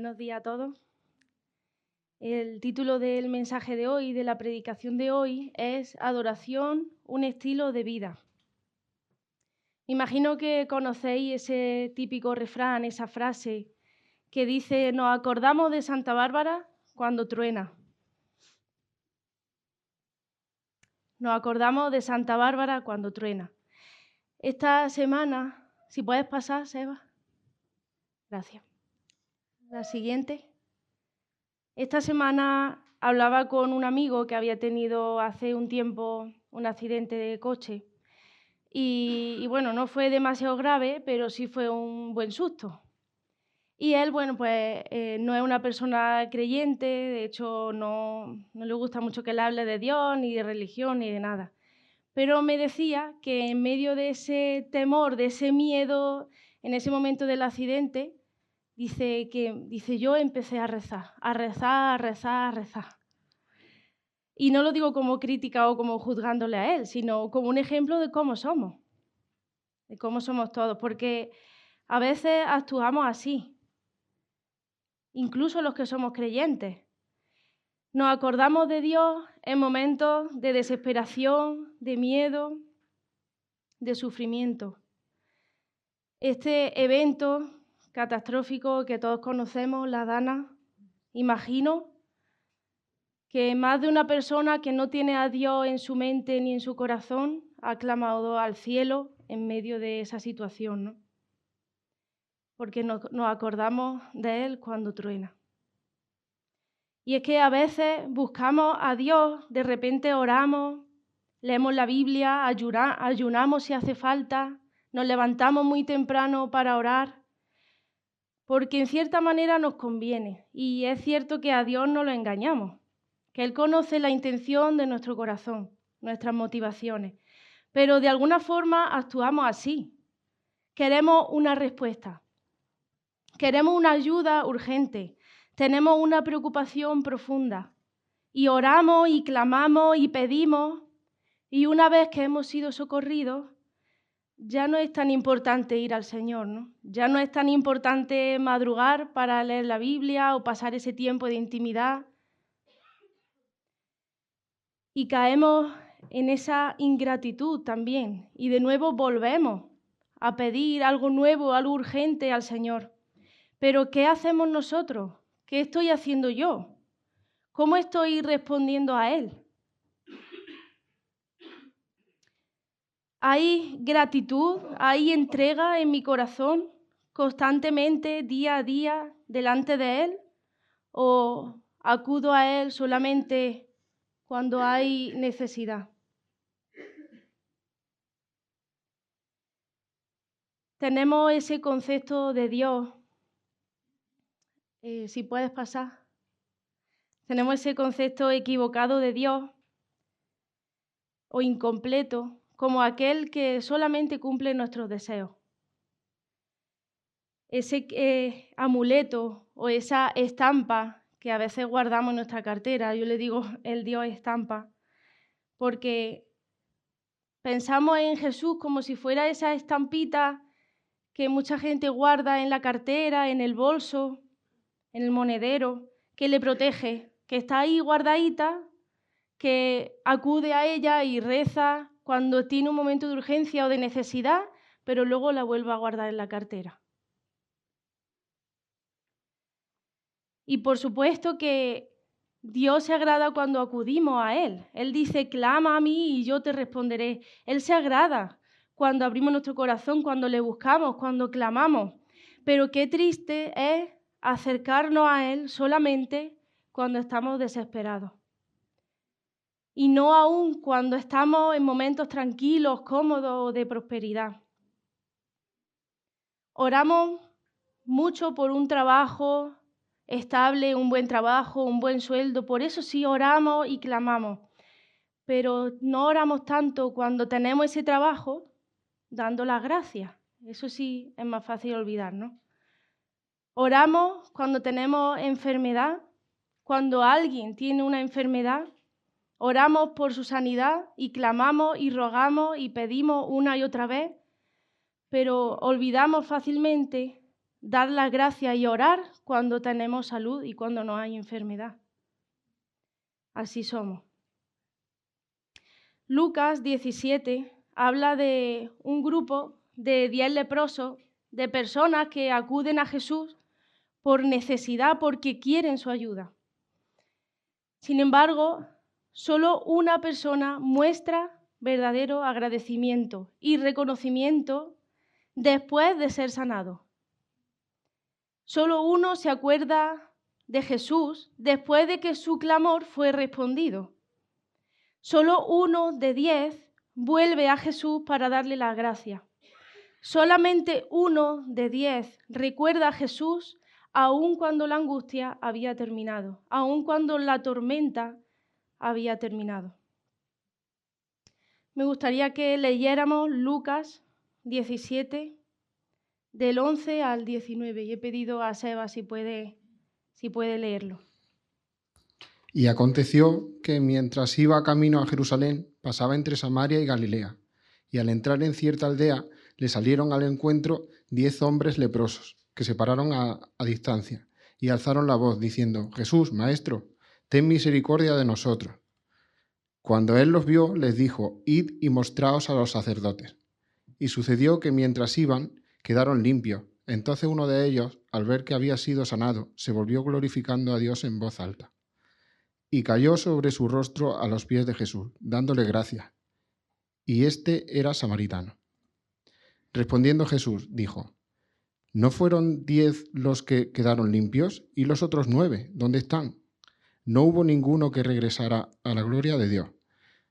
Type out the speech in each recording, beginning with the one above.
Buenos días a todos. El título del mensaje de hoy, de la predicación de hoy, es Adoración, un estilo de vida. Imagino que conocéis ese típico refrán, esa frase que dice: nos acordamos de Santa Bárbara cuando truena. Nos acordamos de Santa Bárbara cuando truena. Esta semana, si puedes pasar, Seba. Gracias. La siguiente. Esta semana hablaba con un amigo que había tenido hace un tiempo un accidente de coche y bueno, no fue demasiado grave, pero sí fue un buen susto. Y él, bueno, pues no es una persona creyente, de hecho no le gusta mucho que le hable de Dios, ni de religión, ni de nada. Pero me decía que en medio de ese temor, de ese miedo, en ese momento del accidente, dice yo empecé a rezar, a rezar, a rezar, a rezar. Y no lo digo como crítica o como juzgándole a él, sino como un ejemplo de cómo somos todos, porque a veces actuamos así, incluso los que somos creyentes. Nos acordamos de Dios en momentos de desesperación, de miedo, de sufrimiento. Este evento catastrófico que todos conocemos, la Dana, imagino que más de una persona que no tiene a Dios en su mente ni en su corazón ha clamado al cielo en medio de esa situación, ¿no? Porque nos acordamos de Él cuando truena. Y es que a veces buscamos a Dios, de repente oramos, leemos la Biblia, ayunamos si hace falta, nos levantamos muy temprano para orar, porque en cierta manera nos conviene. Y es cierto que a Dios no lo engañamos, que Él conoce la intención de nuestro corazón, nuestras motivaciones, pero de alguna forma actuamos así. Queremos una respuesta, queremos una ayuda urgente, tenemos una preocupación profunda y oramos y clamamos y pedimos, y una vez que hemos sido socorridos, ya no es tan importante ir al Señor, ¿no? Ya no es tan importante madrugar para leer la Biblia o pasar ese tiempo de intimidad. Y caemos en esa ingratitud también. Y de nuevo volvemos a pedir algo nuevo, algo urgente al Señor. Pero ¿qué hacemos nosotros? ¿Qué estoy haciendo yo? ¿Cómo estoy respondiendo a Él? ¿Hay gratitud, hay entrega en mi corazón constantemente, día a día, delante de Él? ¿O acudo a Él solamente cuando hay necesidad? Tenemos ese concepto de Dios, si puedes pasar, tenemos ese concepto equivocado de Dios o incompleto, como aquel que solamente cumple nuestros deseos. Ese amuleto o esa estampa que a veces guardamos en nuestra cartera, yo le digo el Dios estampa, porque pensamos en Jesús como si fuera esa estampita que mucha gente guarda en la cartera, en el bolso, en el monedero, que le protege, que está ahí guardadita, que acude a ella y reza cuando tiene un momento de urgencia o de necesidad, pero luego la vuelve a guardar en la cartera. Y por supuesto que Dios se agrada cuando acudimos a Él. Él dice: clama a mí y yo te responderé. Él se agrada cuando abrimos nuestro corazón, cuando le buscamos, cuando clamamos. Pero qué triste es acercarnos a Él solamente cuando estamos desesperados. Y no aún cuando estamos en momentos tranquilos, cómodos o de prosperidad. Oramos mucho por un trabajo estable, un buen trabajo, un buen sueldo, por eso sí oramos y clamamos, pero no oramos tanto cuando tenemos ese trabajo dando las gracias. Eso sí es más fácil olvidar, ¿no? Oramos cuando tenemos enfermedad, cuando alguien tiene una enfermedad, oramos por su sanidad y clamamos y rogamos y pedimos una y otra vez, pero olvidamos fácilmente dar las gracias y orar cuando tenemos salud y cuando no hay enfermedad. Así somos. Lucas 17 habla de un grupo de 10 leprosos, de personas que acuden a Jesús por necesidad, porque quieren su ayuda. Sin embargo, solo una persona muestra verdadero agradecimiento y reconocimiento después de ser sanado. Solo uno se acuerda de Jesús después de que su clamor fue respondido. Solo 1 de 10 vuelve a Jesús para darle las gracias. Solamente 1 de 10 recuerda a Jesús aun cuando la angustia había terminado, aun cuando la tormenta había terminado. Me gustaría que leyéramos Lucas 17, del 11 al 19, y he pedido a Seba si puede leerlo. Y aconteció que mientras iba camino a Jerusalén, pasaba entre Samaria y Galilea, y al entrar en cierta aldea, le salieron al encuentro 10 hombres leprosos, que se pararon a distancia, y alzaron la voz, diciendo: Jesús, Maestro, ten misericordia de nosotros. Cuando él los vio, les dijo: Id y mostraos a los sacerdotes. Y sucedió que mientras iban, quedaron limpios. Entonces uno de ellos, al ver que había sido sanado, se volvió glorificando a Dios en voz alta. Y cayó sobre su rostro a los pies de Jesús, dándole gracias. Y este era samaritano. Respondiendo Jesús, dijo: ¿No fueron 10 los que quedaron limpios? ¿Y los otros 9, dónde están? No hubo ninguno que regresara a la gloria de Dios,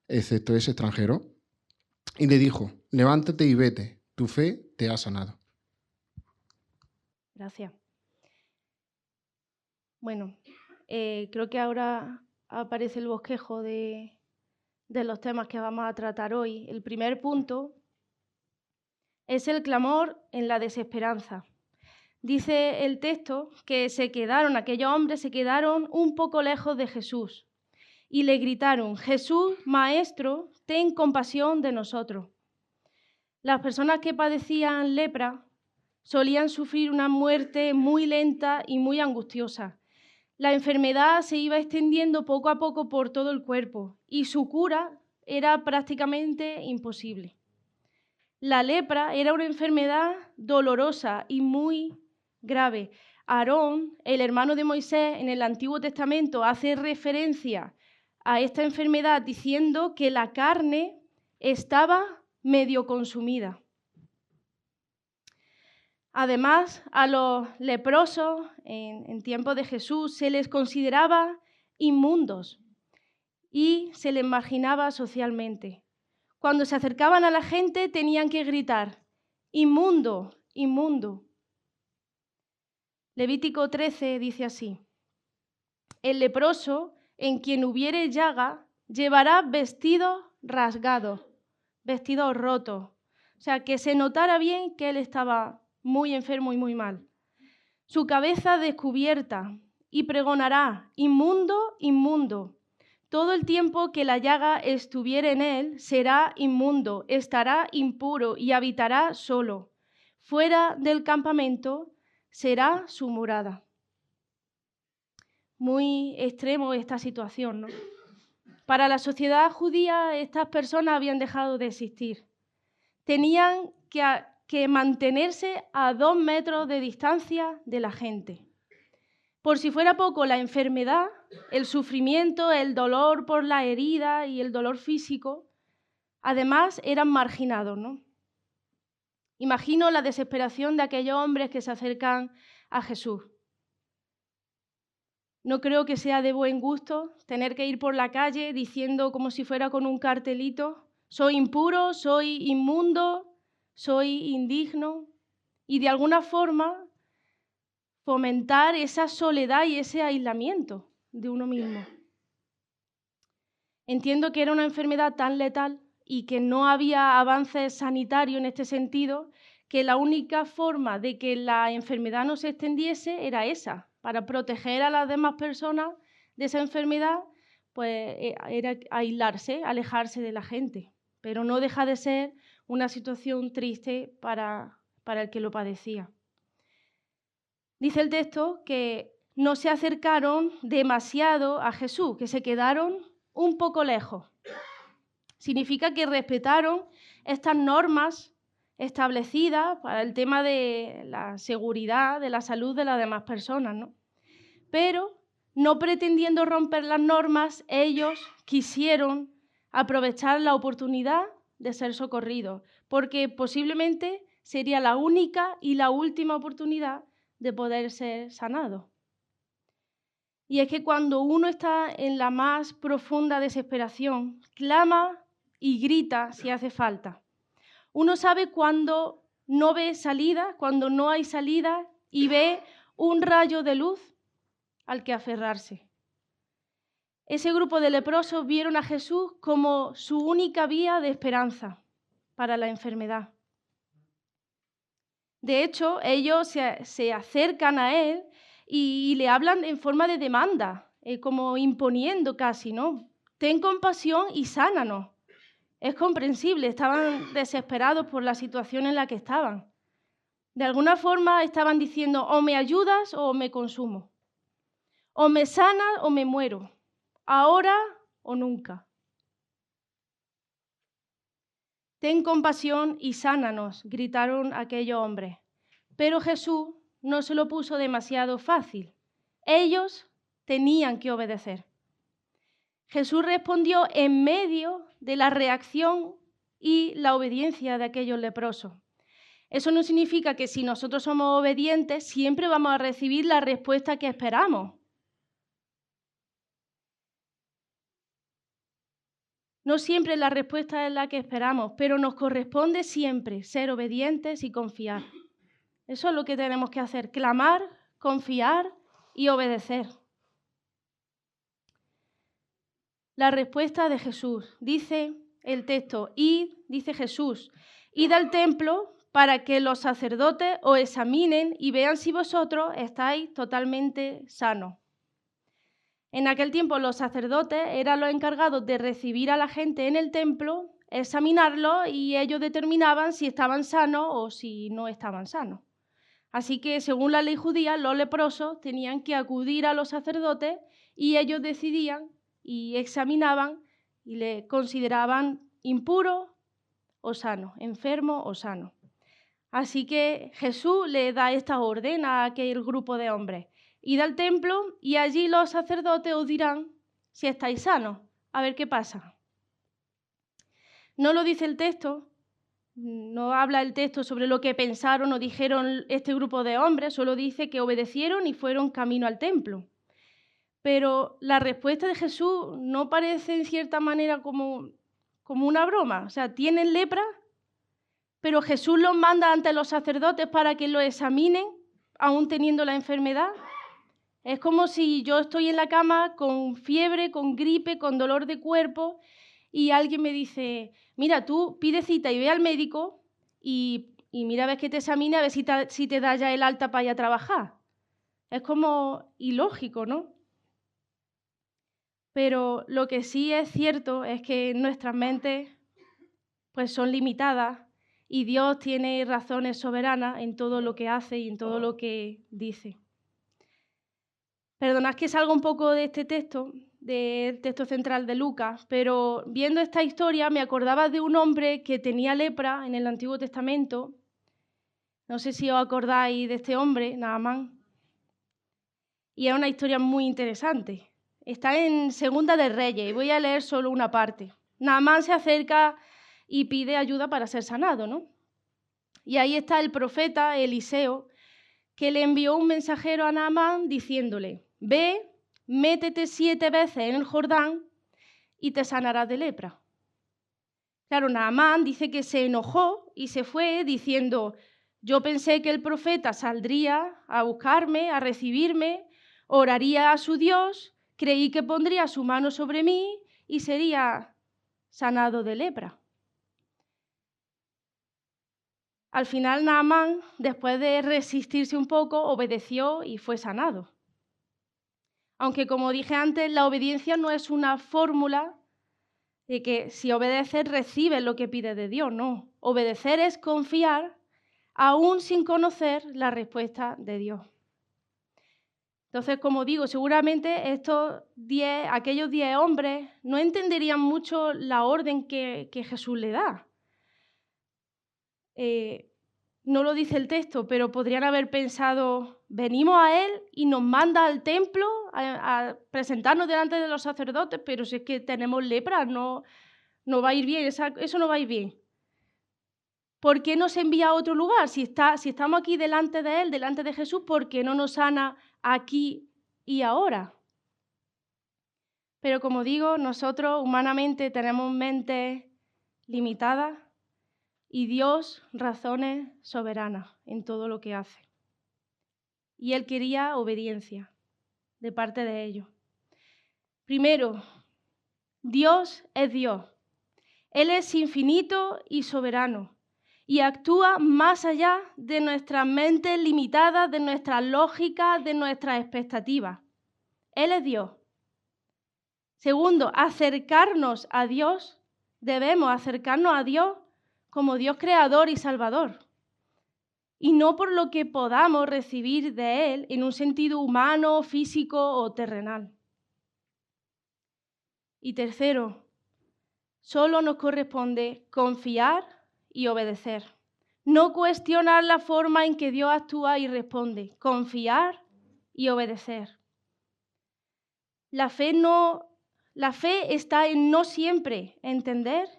excepto ese extranjero. Y le dijo: levántate y vete, tu fe te ha sanado. Gracias. Bueno, creo que ahora aparece el bosquejo de los temas que vamos a tratar hoy. El primer punto es el clamor en la desesperanza. Dice el texto que aquellos hombres se quedaron un poco lejos de Jesús y le gritaron: Jesús, Maestro, ten compasión de nosotros. Las personas que padecían lepra solían sufrir una muerte muy lenta y muy angustiosa. La enfermedad se iba extendiendo poco a poco por todo el cuerpo y su cura era prácticamente imposible. La lepra era una enfermedad dolorosa y muy grave. Aarón, el hermano de Moisés, en el Antiguo Testamento hace referencia a esta enfermedad diciendo que la carne estaba medio consumida. Además, a los leprosos en tiempos de Jesús se les consideraba inmundos y se les marginaba socialmente. Cuando se acercaban a la gente tenían que gritar: inmundo, inmundo. Levítico 13 dice así: el leproso en quien hubiere llaga llevará vestidos rasgados, vestidos rotos. O sea, que se notara bien que él estaba muy enfermo y muy mal. Su cabeza descubierta, y pregonará: inmundo, inmundo. Todo el tiempo que la llaga estuviere en él será inmundo, estará impuro y habitará solo. Fuera del campamento será su morada. Muy extremo esta situación, ¿no? Para la sociedad judía, estas personas habían dejado de existir. Tenían que mantenerse a 2 metros de distancia de la gente. Por si fuera poco, la enfermedad, el sufrimiento, el dolor por la herida y el dolor físico, además eran marginados, ¿no? Imagino la desesperación de aquellos hombres que se acercan a Jesús. No creo que sea de buen gusto tener que ir por la calle diciendo, como si fuera con un cartelito: soy impuro, soy inmundo, soy indigno, y de alguna forma fomentar esa soledad y ese aislamiento de uno mismo. Entiendo que era una enfermedad tan letal y que no había avances sanitarios en este sentido, que la única forma de que la enfermedad no se extendiese era esa. Para proteger a las demás personas de esa enfermedad, pues era aislarse, alejarse de la gente. Pero no deja de ser una situación triste para el que lo padecía. Dice el texto que no se acercaron demasiado a Jesús, que se quedaron un poco lejos. Significa que respetaron estas normas establecidas para el tema de la seguridad, de la salud de las demás personas, ¿no? Pero no pretendiendo romper las normas, ellos quisieron aprovechar la oportunidad de ser socorridos, porque posiblemente sería la única y la última oportunidad de poder ser sanado. Y es que cuando uno está en la más profunda desesperación, clama y grita si hace falta. Uno sabe cuando no ve salida, cuando no hay salida, y ve un rayo de luz al que aferrarse. Ese grupo de leprosos vieron a Jesús como su única vía de esperanza para la enfermedad. De hecho, ellos se acercan a él y le hablan en forma de demanda, como imponiendo casi, ¿no? Ten compasión y sánanos. Es comprensible, estaban desesperados por la situación en la que estaban. De alguna forma estaban diciendo, o me ayudas o me consumo. O me sanas o me muero. Ahora o nunca. Ten compasión y sánanos, gritaron aquellos hombres. Pero Jesús no se lo puso demasiado fácil. Ellos tenían que obedecer. Jesús respondió en medio de la reacción y la obediencia de aquellos leprosos. Eso no significa que si nosotros somos obedientes siempre vamos a recibir la respuesta que esperamos. No siempre la respuesta es la que esperamos, pero nos corresponde siempre ser obedientes y confiar. Eso es lo que tenemos que hacer, clamar, confiar y obedecer. La respuesta de Jesús, dice el texto, dice Jesús, id al templo para que los sacerdotes os examinen y vean si vosotros estáis totalmente sanos. En aquel tiempo los sacerdotes eran los encargados de recibir a la gente en el templo, examinarlos y ellos determinaban si estaban sanos o si no estaban sanos. Así que, según la ley judía, los leprosos tenían que acudir a los sacerdotes y ellos decidían y examinaban y le consideraban impuro o sano, enfermo o sano. Así que Jesús le da esta orden a aquel grupo de hombres. Id al templo y allí los sacerdotes os dirán si estáis sanos. A ver qué pasa. No lo dice el texto, no habla el texto sobre lo que pensaron o dijeron este grupo de hombres, solo dice que obedecieron y fueron camino al templo. Pero la respuesta de Jesús no parece en cierta manera como una broma. O sea, tienen lepra, pero Jesús los manda ante los sacerdotes para que lo examinen, aún teniendo la enfermedad. Es como si yo estoy en la cama con fiebre, con gripe, con dolor de cuerpo y alguien me dice, mira, tú pide cita y ve al médico y mira a ver que te examine, a ver si te da ya el alta para ir a trabajar. Es como ilógico, ¿no? Pero lo que sí es cierto es que nuestras mentes pues son limitadas y Dios tiene razones soberanas en todo lo que hace y en todo lo que dice. Perdonad que salga un poco de este texto, del texto central de Lucas, pero viendo esta historia me acordaba de un hombre que tenía lepra en el Antiguo Testamento. No sé si os acordáis de este hombre, Naamán. Y es una historia muy interesante. Está en Segunda de Reyes y voy a leer solo una parte. Naamán se acerca y pide ayuda para ser sanado, ¿no? Y ahí está el profeta Eliseo, que le envió un mensajero a Naamán diciéndole, ve, métete 7 veces en el Jordán y te sanarás de lepra. Claro, Naamán dice que se enojó y se fue diciendo, yo pensé que el profeta saldría a buscarme, a recibirme, oraría a su Dios, creí que pondría su mano sobre mí y sería sanado de lepra. Al final Naamán, después de resistirse un poco, obedeció y fue sanado. Aunque, como dije antes, la obediencia no es una fórmula de que si obedeces recibes lo que pides de Dios, no. Obedecer es confiar aún sin conocer la respuesta de Dios. Entonces, como digo, seguramente aquellos 10 hombres no entenderían mucho la orden que Jesús le da. No lo dice el texto, pero podrían haber pensado, venimos a Él y nos manda al templo a presentarnos delante de los sacerdotes, pero si es que tenemos lepra, no va a ir bien, eso no va a ir bien. ¿Por qué nos envía a otro lugar? Si estamos aquí delante de Él, delante de Jesús, ¿por qué no nos sana aquí y ahora? Pero como digo, nosotros humanamente tenemos mentes limitadas y Dios razones soberanas en todo lo que hace. Y Él quería obediencia de parte de ellos. Primero, Dios es Dios. Él es infinito y soberano y actúa más allá de nuestras mentes limitadas, de nuestras lógicas, de nuestras expectativas. Él es Dios. Segundo, debemos acercarnos a Dios como Dios creador y salvador, y no por lo que podamos recibir de Él en un sentido humano, físico o terrenal. Y tercero, solo nos corresponde confiar y obedecer. No cuestionar la forma en que Dios actúa y responde, confiar y obedecer. La fe está en no siempre entender,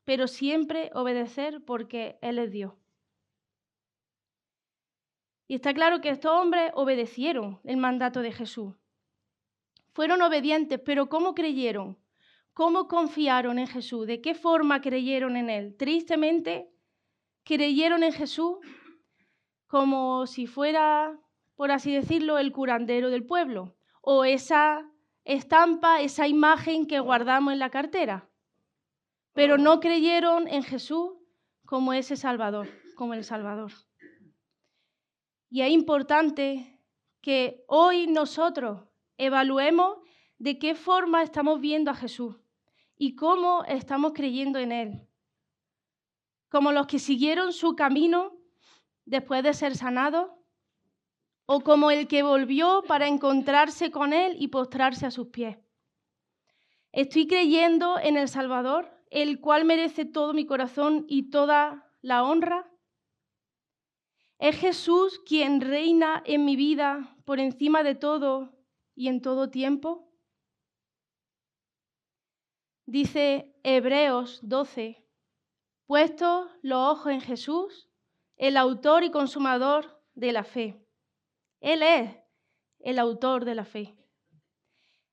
pero siempre obedecer porque Él es Dios. Y está claro que estos hombres obedecieron el mandato de Jesús. Fueron obedientes, pero ¿cómo creyeron? ¿Cómo confiaron en Jesús? ¿De qué forma creyeron en Él? Tristemente, creyeron en Jesús como si fuera, por así decirlo, el curandero del pueblo, o esa estampa, esa imagen que guardamos en la cartera. Pero no creyeron en Jesús como ese Salvador, como el Salvador. Y es importante que hoy nosotros evaluemos de qué forma estamos viendo a Jesús y cómo estamos creyendo en Él. Como los que siguieron su camino después de ser sanados, o como el que volvió para encontrarse con Él y postrarse a sus pies. Estoy creyendo en el Salvador, el cual merece todo mi corazón y toda la honra. ¿Es Jesús quien reina en mi vida por encima de todo y en todo tiempo? Dice Hebreos 12, puestos los ojos en Jesús, el autor y consumador de la fe. Él es el autor de la fe.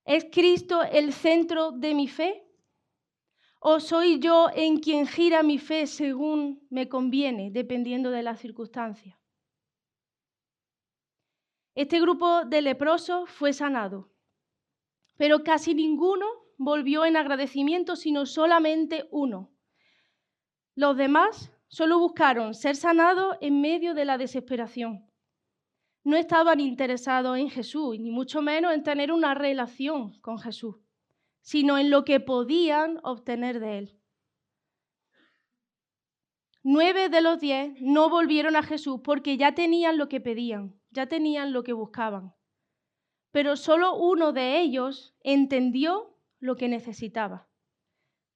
¿Es Cristo el centro de mi fe? ¿O soy yo en quien gira mi fe según me conviene, dependiendo de las circunstancias? Este grupo de leprosos fue sanado, pero casi ninguno volvió en agradecimiento, sino solamente uno. Los demás solo buscaron ser sanados en medio de la desesperación. No estaban interesados en Jesús, ni mucho menos en tener una relación con Jesús, sino en lo que podían obtener de Él. 9 de los 10 no volvieron a Jesús porque ya tenían lo que pedían, ya tenían lo que buscaban. Pero solo uno de ellos entendió lo que necesitaba.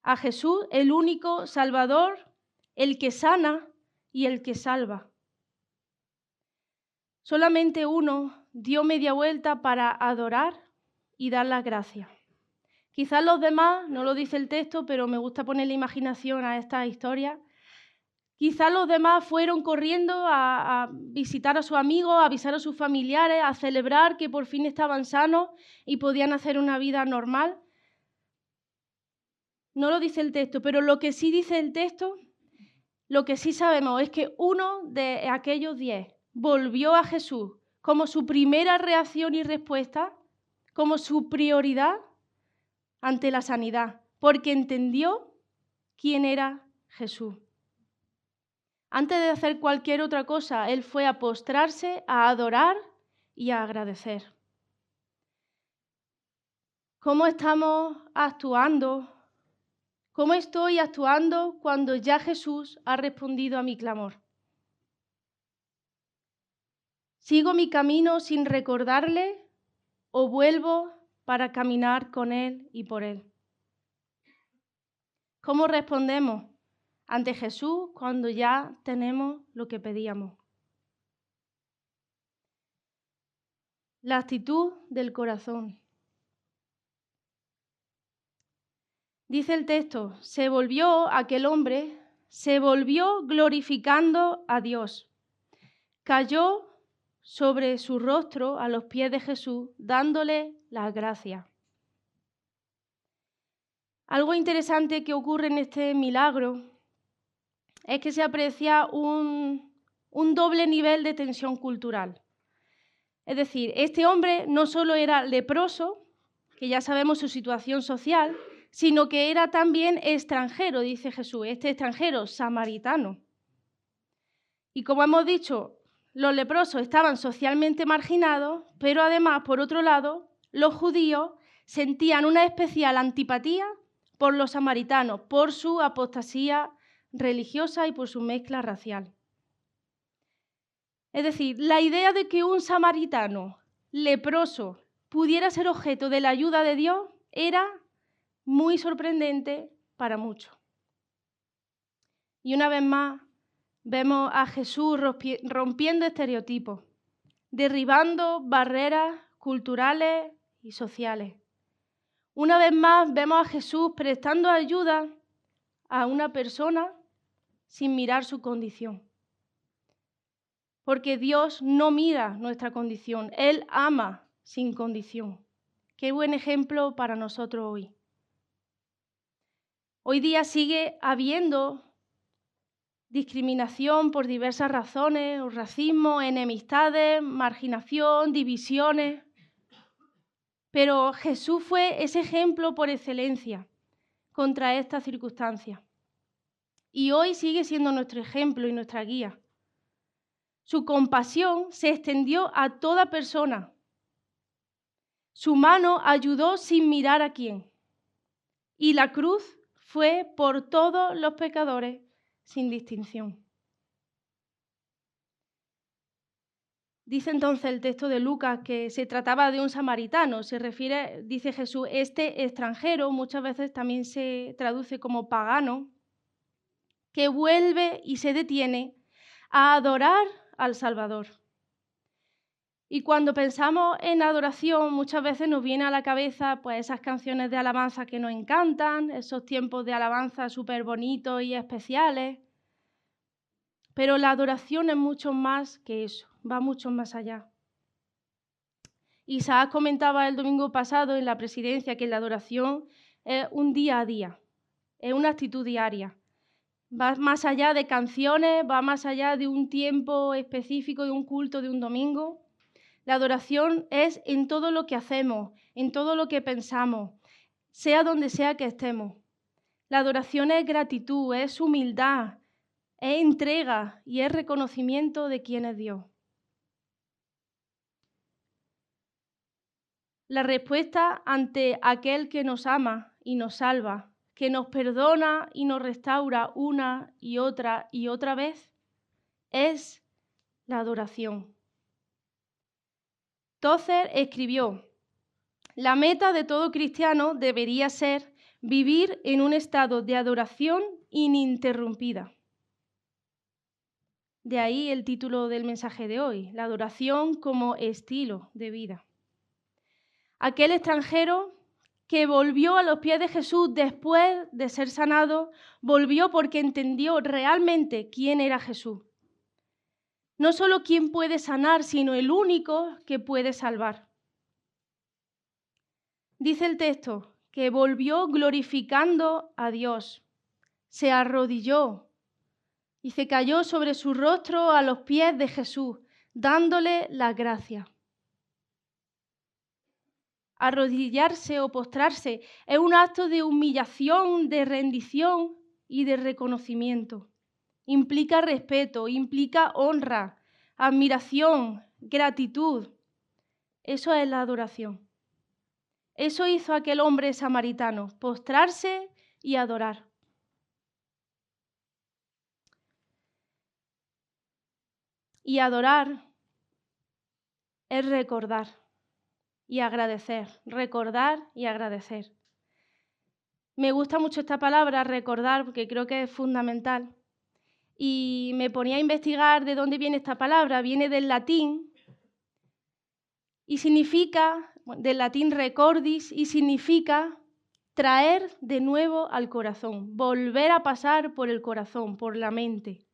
A Jesús, el único Salvador, el que sana y el que salva. Solamente uno dio media vuelta para adorar y dar las gracias. Quizás los demás, no lo dice el texto, pero me gusta poner la imaginación a esta historia. Quizás los demás fueron corriendo a visitar a sus amigos, a avisar a sus familiares, a celebrar que por fin estaban sanos y podían hacer una vida normal. No lo dice el texto, pero lo que sí dice el texto, lo que sí sabemos es que uno de aquellos 10 volvió a Jesús como su primera reacción y respuesta, como su prioridad ante la sanidad, porque entendió quién era Jesús. Antes de hacer cualquier otra cosa, él fue a postrarse, a adorar y a agradecer. ¿Cómo estamos actuando? ¿Cómo estoy actuando cuando ya Jesús ha respondido a mi clamor? ¿Sigo mi camino sin recordarle o vuelvo para caminar con Él y por Él? ¿Cómo respondemos ante Jesús cuando ya tenemos lo que pedíamos? La actitud del corazón. Dice el texto, aquel hombre se volvió glorificando a Dios. Cayó sobre su rostro a los pies de Jesús, dándole las gracias. Algo interesante que ocurre en este milagro es que se aprecia un doble nivel de tensión cultural. Es decir, este hombre no solo era leproso, que ya sabemos su situación social, sino que era también extranjero, dice Jesús, este extranjero samaritano. Y como hemos dicho, los leprosos estaban socialmente marginados, pero además, por otro lado, los judíos sentían una especial antipatía por los samaritanos, por su apostasía religiosa y por su mezcla racial. Es decir, la idea de que un samaritano leproso pudiera ser objeto de la ayuda de Dios era muy sorprendente para muchos. Y una vez más vemos a Jesús rompiendo estereotipos, derribando barreras culturales y sociales. Una vez más vemos a Jesús prestando ayuda a una persona sin mirar su condición. Porque Dios no mira nuestra condición, Él ama sin condición. Qué buen ejemplo para nosotros hoy. Hoy día sigue habiendo discriminación por diversas razones, racismo, enemistades, marginación, divisiones. Pero Jesús fue ese ejemplo por excelencia contra estas circunstancias. Y hoy sigue siendo nuestro ejemplo y nuestra guía. Su compasión se extendió a toda persona. Su mano ayudó sin mirar a quién. Y la cruz fue por todos los pecadores sin distinción. Dice entonces el texto de Lucas que se trataba de un samaritano. Se refiere, dice Jesús, este extranjero, muchas veces también se traduce como pagano, que vuelve y se detiene a adorar al Salvador. Y cuando pensamos en adoración, muchas veces nos viene a la cabeza pues, esas canciones de alabanza que nos encantan, esos tiempos de alabanza súper bonitos y especiales. Pero la adoración es mucho más que eso, va mucho más allá. Isaac comentaba el domingo pasado en la presidencia que la adoración es un día a día, es una actitud diaria. Va más allá de canciones, va más allá de un tiempo específico, de un culto, de un domingo. La adoración es en todo lo que hacemos, en todo lo que pensamos, sea donde sea que estemos. La adoración es gratitud, es humildad, es entrega y es reconocimiento de quién es Dios. La respuesta ante aquel que nos ama y nos salva, que nos perdona y nos restaura una y otra vez, es la adoración. Tozer escribió: la meta de todo cristiano debería ser vivir en un estado de adoración ininterrumpida. De ahí el título del mensaje de hoy, la adoración como estilo de vida. Aquel extranjero que volvió a los pies de Jesús después de ser sanado, volvió porque entendió realmente quién era Jesús. No solo quién puede sanar, sino el único que puede salvar. Dice el texto que volvió glorificando a Dios, se arrodilló y se cayó sobre su rostro a los pies de Jesús, dándole las gracias. Arrodillarse o postrarse es un acto de humillación, de rendición y de reconocimiento. Implica respeto, implica honra, admiración, gratitud. Eso es la adoración. Eso hizo aquel hombre samaritano, postrarse y adorar. Y adorar es recordar. y agradecer, recordar y agradecer. Me gusta mucho esta palabra, recordar, porque creo que es fundamental. Y me ponía a investigar de dónde viene esta palabra. Viene del latín y significa, del latín recordis, y significa traer de nuevo al corazón, volver a pasar por el corazón, por la mente.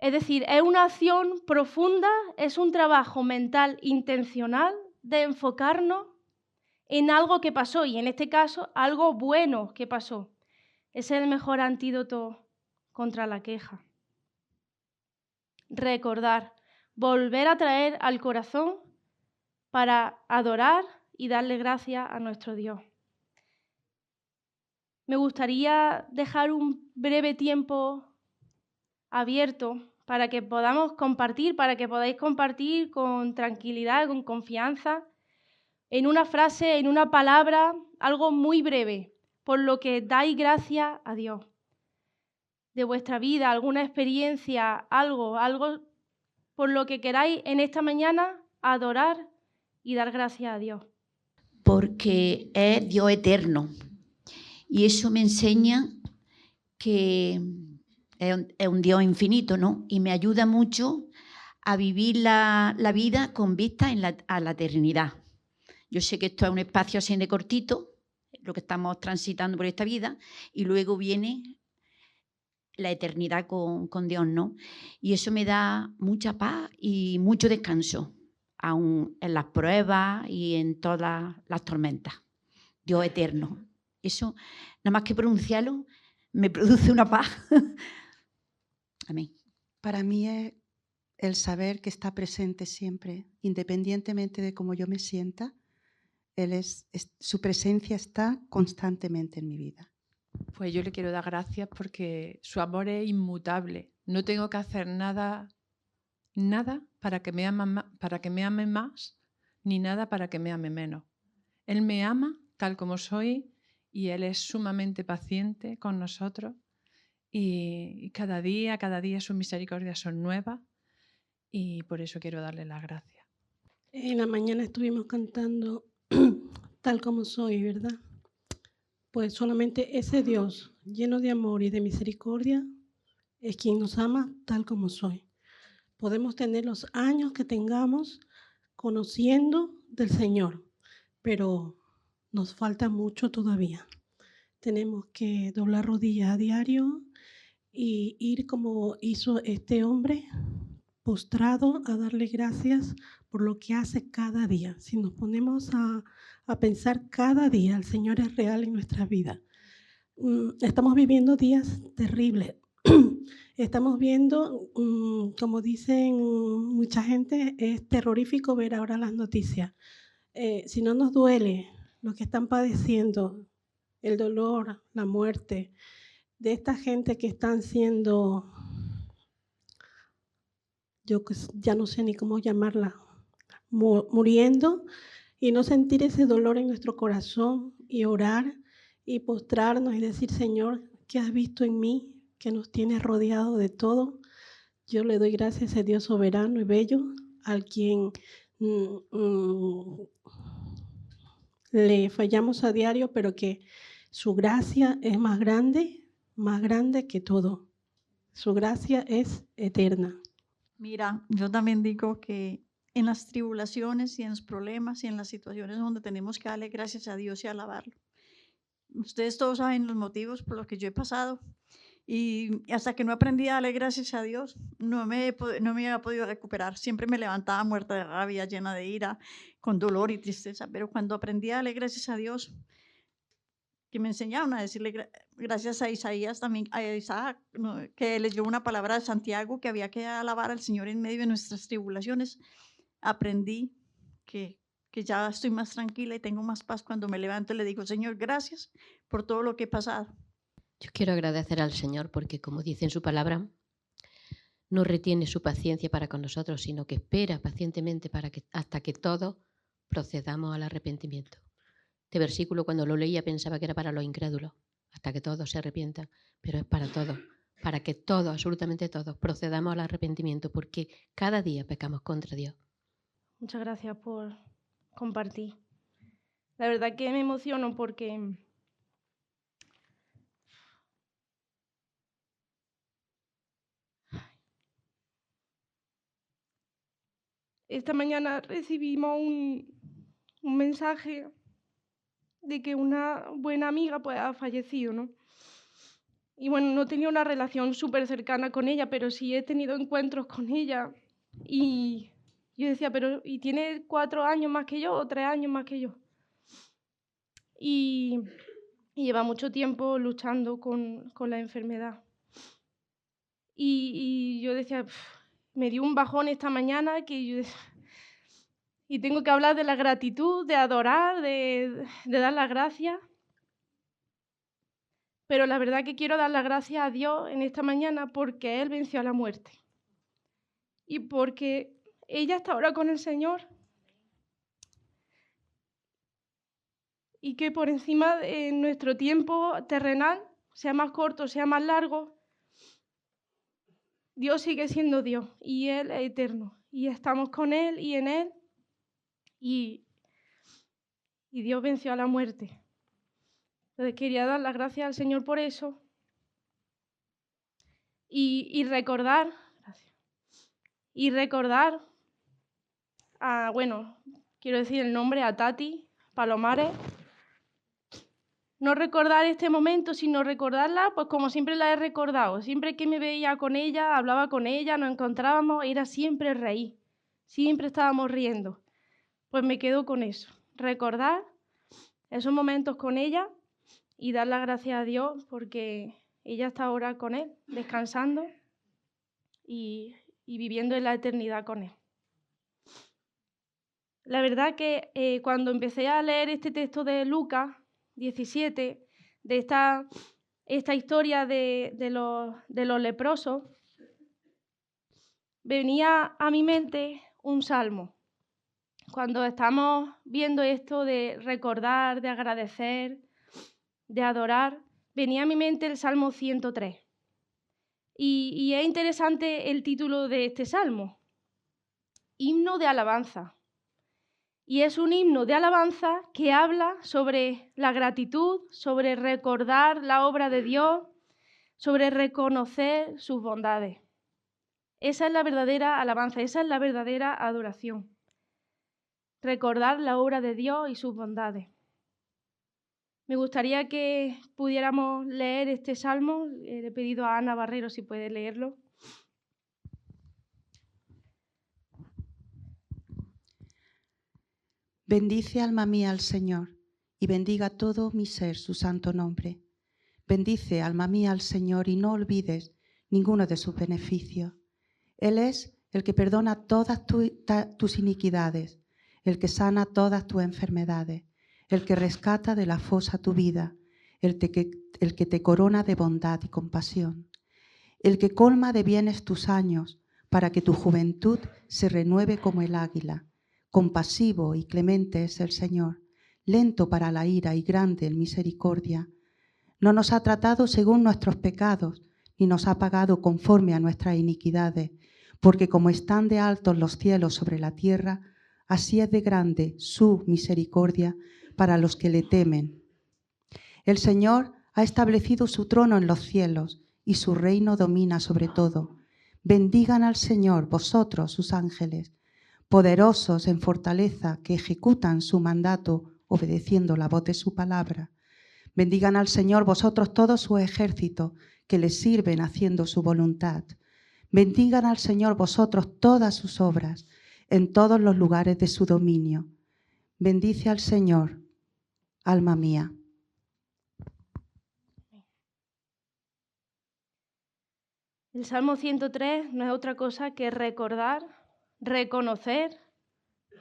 Es decir, es una acción profunda, es un trabajo mental intencional de enfocarnos en algo que pasó, y en este caso, algo bueno que pasó. Ese es el mejor antídoto contra la queja. Recordar, volver a traer al corazón para adorar y darle gracias a nuestro Dios. Me gustaría dejar un breve tiempo abierto para que podamos compartir, para que podáis compartir con tranquilidad, con confianza, en una frase, en una palabra, algo muy breve, por lo que dais gracias a Dios. De vuestra vida, alguna experiencia, algo por lo que queráis en esta mañana adorar y dar gracias a Dios. Porque es Dios eterno y eso me enseña que es un Dios infinito, ¿no? Y me ayuda mucho a vivir la vida con vista a la eternidad. Yo sé que esto es un espacio así de cortito, lo que estamos transitando por esta vida, y luego viene la eternidad con Dios, ¿no? Y eso me da mucha paz y mucho descanso, aún en las pruebas y en todas las tormentas. Dios eterno. Eso, nada más que pronunciarlo, me produce una paz. Amén. Para mí es el saber que está presente siempre, independientemente de cómo yo me sienta. Su presencia está constantemente en mi vida. Pues yo le quiero dar gracias porque su amor es inmutable. No tengo que hacer nada para que me ame más, ni nada para que me ame menos. Él me ama tal como soy y Él es sumamente paciente con nosotros y cada día sus misericordias son nuevas y por eso quiero darle las gracias. En la mañana estuvimos cantando Tal como soy, ¿verdad? Pues solamente ese Dios lleno de amor y de misericordia es quien nos ama tal como soy. Podemos tener los años que tengamos conociendo del Señor, pero nos falta mucho todavía. Tenemos que doblar rodillas a diario y ir como hizo este hombre, postrado a darle gracias por lo que hace cada día. Si nos ponemos a pensar cada día, el Señor es real en nuestra vida. Estamos viviendo días terribles. Estamos viendo, como dicen mucha gente, es terrorífico ver ahora las noticias. Si no nos duele lo que están padeciendo, el dolor, la muerte de esta gente que están siendo, yo ya no sé ni cómo llamarla, muriendo, y no sentir ese dolor en nuestro corazón y orar y postrarnos y decir, Señor, ¿qué has visto en mí que nos tienes rodeado de todo? Yo le doy gracias a ese Dios soberano y bello, al quien le fallamos a diario, pero que su gracia es más grande que todo. Su gracia es eterna. Mira, yo también digo que en las tribulaciones y en los problemas y en las situaciones donde tenemos que darle gracias a Dios y alabarlo. Ustedes todos saben los motivos por los que yo he pasado y hasta que no aprendí a darle gracias a Dios, no me había podido recuperar. Siempre me levantaba muerta de rabia, llena de ira, con dolor y tristeza, pero cuando aprendí a darle gracias a Dios, que me enseñaron a decirle gracias a Isaías, también a Isaac, que leyó una palabra de Santiago, que había que alabar al Señor en medio de nuestras tribulaciones. Aprendí que ya estoy más tranquila y tengo más paz cuando me levanto y le digo, Señor, gracias por todo lo que he pasado. Yo quiero agradecer al Señor porque, como dice en su palabra, no retiene su paciencia para con nosotros, sino que espera pacientemente hasta que todos procedamos al arrepentimiento. Este versículo, cuando lo leía, pensaba que era para los incrédulos, hasta que todos se arrepientan, pero es para todos, para que todos, absolutamente todos, procedamos al arrepentimiento, porque cada día pecamos contra Dios. Muchas gracias por compartir. La verdad que me emociono porque esta mañana recibimos un mensaje de que una buena amiga pues ha fallecido, ¿no? Y bueno, no tenía una relación súper cercana con ella, pero sí he tenido encuentros con ella. Y yo decía, pero ¿y tiene 4 años más que yo o 3 años más que yo? Y lleva mucho tiempo luchando con la enfermedad. Y yo decía, me dio un bajón esta mañana que yo decía, y tengo que hablar de la gratitud, de adorar, de dar las gracias. Pero la verdad que quiero dar las gracias a Dios en esta mañana porque Él venció a la muerte. Y porque ella está ahora con el Señor. Y que por encima de nuestro tiempo terrenal, sea más corto, sea más largo, Dios sigue siendo Dios y Él es eterno. Y estamos con Él y en Él. Y Dios venció a la muerte. Entonces quería dar las gracias al Señor por eso. Y recordar, quiero decir el nombre, a Tati Palomares. No recordar este momento, sino recordarla pues como siempre la he recordado. Siempre que me veía con ella, hablaba con ella, nos encontrábamos, era siempre reír. Siempre estábamos riendo. Pues me quedo con eso. Recordar esos momentos con ella y dar las gracias a Dios porque ella está ahora con Él, descansando y viviendo en la eternidad con Él. La verdad que cuando empecé a leer este texto de Lucas 17, de esta historia de los leprosos, venía a mi mente un salmo. Cuando estamos viendo esto de recordar, de agradecer, de adorar, venía a mi mente el Salmo 103. Y es interesante el título de este salmo, Himno de Alabanza. Y es un himno de alabanza que habla sobre la gratitud, sobre recordar la obra de Dios, sobre reconocer sus bondades. Esa es la verdadera alabanza, esa es la verdadera adoración. Recordar la obra de Dios y sus bondades. Me gustaría que pudiéramos leer este salmo. Le he pedido a Ana Barrero si puede leerlo. Bendice, alma mía, al Señor, y bendiga todo mi ser su santo nombre. Bendice, alma mía, al Señor, y no olvides ninguno de sus beneficios. Él es el que perdona todas tus iniquidades, el que sana todas tus enfermedades, el que rescata de la fosa tu vida, el que te corona de bondad y compasión, el que colma de bienes tus años, para que tu juventud se renueve como el águila. Compasivo y clemente es el Señor, lento para la ira y grande en misericordia. No nos ha tratado según nuestros pecados, ni nos ha pagado conforme a nuestras iniquidades, porque como están de altos los cielos sobre la tierra, así es de grande su misericordia para los que le temen. El Señor ha establecido su trono en los cielos y su reino domina sobre todo. Bendigan al Señor vosotros, sus ángeles, poderosos en fortaleza, que ejecutan su mandato obedeciendo la voz de su palabra. Bendigan al Señor vosotros todos sus ejércitos, que les sirven haciendo su voluntad. Bendigan al Señor vosotros todas sus obras, en todos los lugares de su dominio. Bendice al Señor, alma mía. El Salmo 103 no es otra cosa que recordar, reconocer,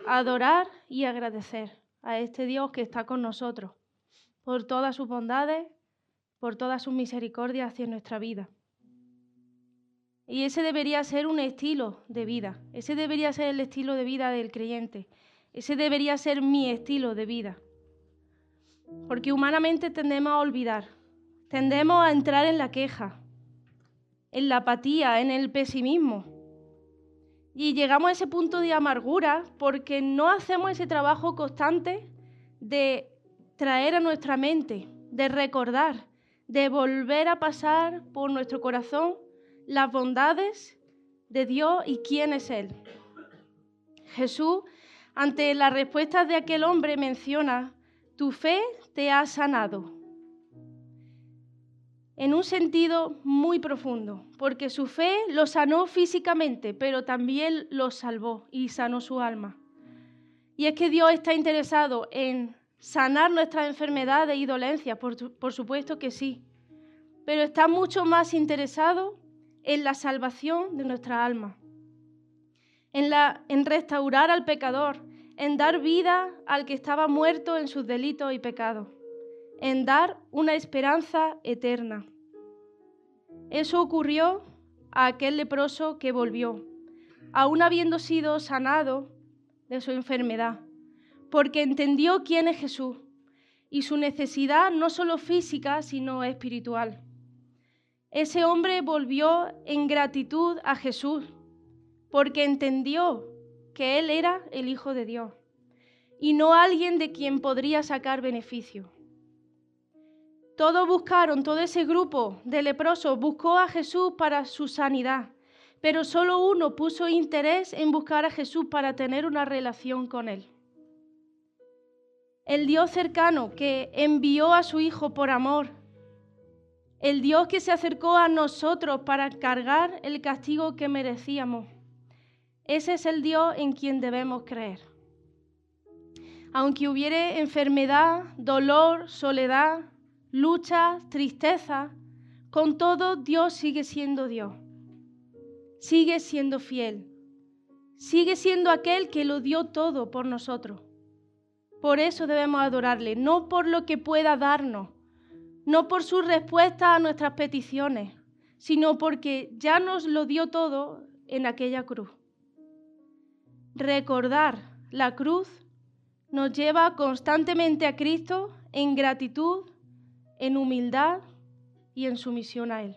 adorar y agradecer a este Dios que está con nosotros por todas sus bondades, por todas sus misericordias hacia nuestra vida. Y ese debería ser un estilo de vida, ese debería ser el estilo de vida del creyente, ese debería ser mi estilo de vida. Porque humanamente tendemos a olvidar, tendemos a entrar en la queja, en la apatía, en el pesimismo. Y llegamos a ese punto de amargura porque no hacemos ese trabajo constante de traer a nuestra mente, de recordar, de volver a pasar por nuestro corazón las bondades de Dios y quién es Él. Jesús, ante la respuesta de aquel hombre, menciona: tu fe te ha sanado. En un sentido muy profundo, porque su fe lo sanó físicamente, pero también lo salvó y sanó su alma. Y es que Dios está interesado en sanar nuestras enfermedades y dolencias, por supuesto que sí, pero está mucho más interesado en la salvación de nuestra alma, en restaurar al pecador, en dar vida al que estaba muerto en sus delitos y pecados, en dar una esperanza eterna. Eso ocurrió a aquel leproso que volvió, aún habiendo sido sanado de su enfermedad, porque entendió quién es Jesús y su necesidad no solo física, sino espiritual. Ese hombre volvió en gratitud a Jesús, porque entendió que Él era el Hijo de Dios y no alguien de quien podría sacar beneficio. Todo ese grupo de leprosos buscó a Jesús para su sanidad, pero solo uno puso interés en buscar a Jesús para tener una relación con Él. El Dios cercano que envió a su Hijo por amor, el Dios que se acercó a nosotros para cargar el castigo que merecíamos. Ese es el Dios en quien debemos creer. Aunque hubiere enfermedad, dolor, soledad, lucha, tristeza, con todo Dios sigue siendo Dios. Sigue siendo fiel. Sigue siendo aquel que lo dio todo por nosotros. Por eso debemos adorarle, no por lo que pueda darnos, no por su respuesta a nuestras peticiones, sino porque ya nos lo dio todo en aquella cruz. Recordar la cruz nos lleva constantemente a Cristo en gratitud, en humildad y en sumisión a Él.